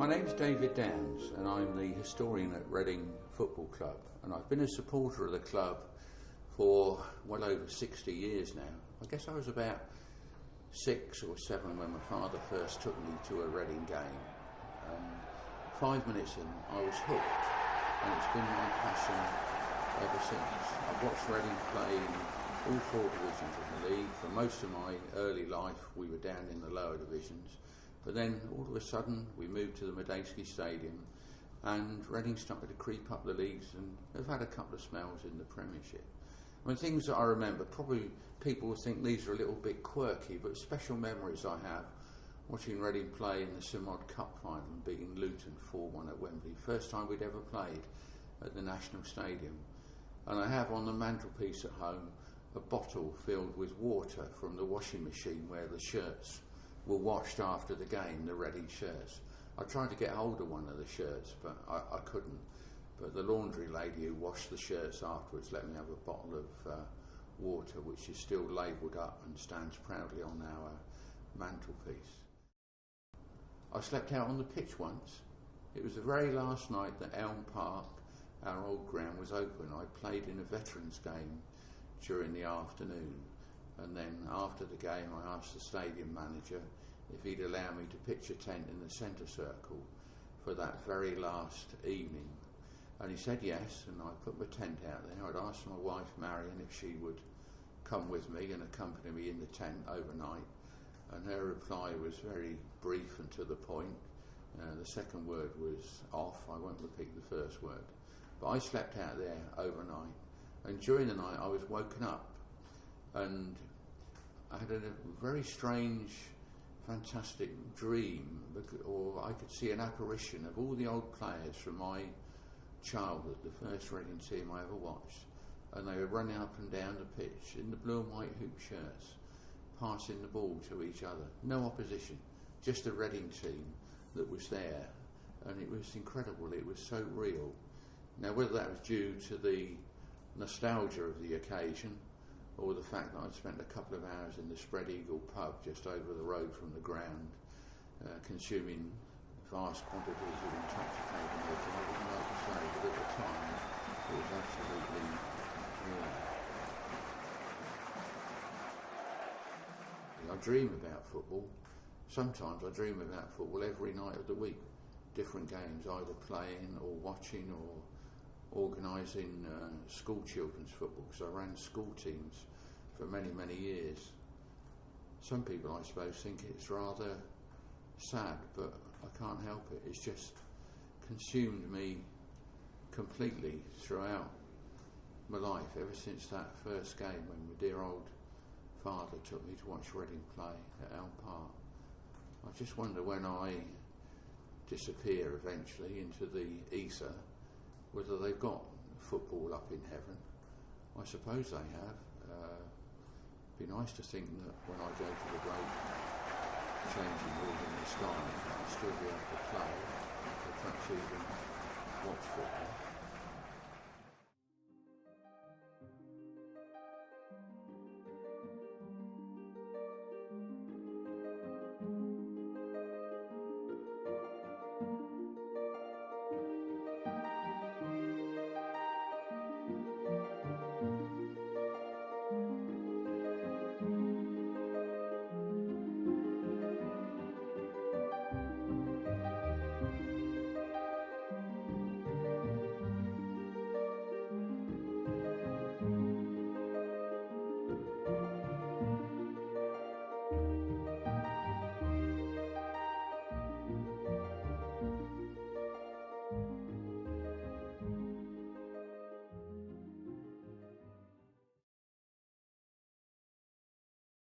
name's David Downs and I'm the historian at Reading Football Club, and I've been a supporter of the club for well over 60 years now. I guess I was about 6 or 7 when my father first took me to a Reading game, and 5 minutes in I was hooked, and it's been my passion ever since. I've watched Reading play in all 4 divisions of the league. For most of my early life we were down in the lower divisions, but then all of a sudden we moved to the Medeski Stadium and Reading started to creep up the leagues and have had a couple of smells in the Premiership. I mean, things that I remember, probably people will think these are a little bit quirky, but special memories I have watching Reading play in the Simod Cup final and beating Luton 4-1 at Wembley. First time we'd ever played at the National Stadium. And I have on the mantelpiece at home a bottle filled with water from the washing machine where the shirts were washed after the game, the Reading shirts. I tried to get hold of one of the shirts, but I couldn't. But the laundry lady who washed the shirts afterwards let me have a bottle of water, which is still labelled up and stands proudly on our mantelpiece. I slept out on the pitch once. It was the very last night that Elm Park, our old ground, was open. I played in a veterans game during the afternoon, and then after the game I asked the stadium manager if he'd allow me to pitch a tent in the centre circle for that very last evening, and he said yes, and I put my tent out there. I'd asked my wife Marion if she would come with me and accompany me in the tent overnight, and her reply was very brief and to the point. The second word was off. I won't repeat the first word, but I slept out there overnight, and during the night I was woken up and I had a very strange, fantastic dream, or I could see an apparition of all the old players from my childhood, the first Reading team I ever watched, and they were running up and down the pitch in the blue and white hoop shirts, passing the ball to each other. No opposition, just a Reading team that was there, and it was incredible. It was so real. Now, whether that was due to the nostalgia of the occasion or the fact that I'd spent a couple of hours in the Spread Eagle pub just over the road from the ground, consuming vast quantities of intoxicating liquor, I wouldn't like to say, but at the time it was absolutely real. I dream about football. Sometimes I dream about football every night of the week. Different games, either playing or watching or organising school children's football, because I ran school teams for many, many years. Some people, I suppose, think it's rather sad, but I can't help it. It's just consumed me completely throughout my life, ever since that first game when my dear old father took me to watch Reading play at Elm Park. I just wonder, when I disappear eventually into the ether, whether they've got football up in heaven. I suppose they have. It'd be nice to think that when I go to the great changing room in the sky, I'll still be able to play, or perhaps even watch football.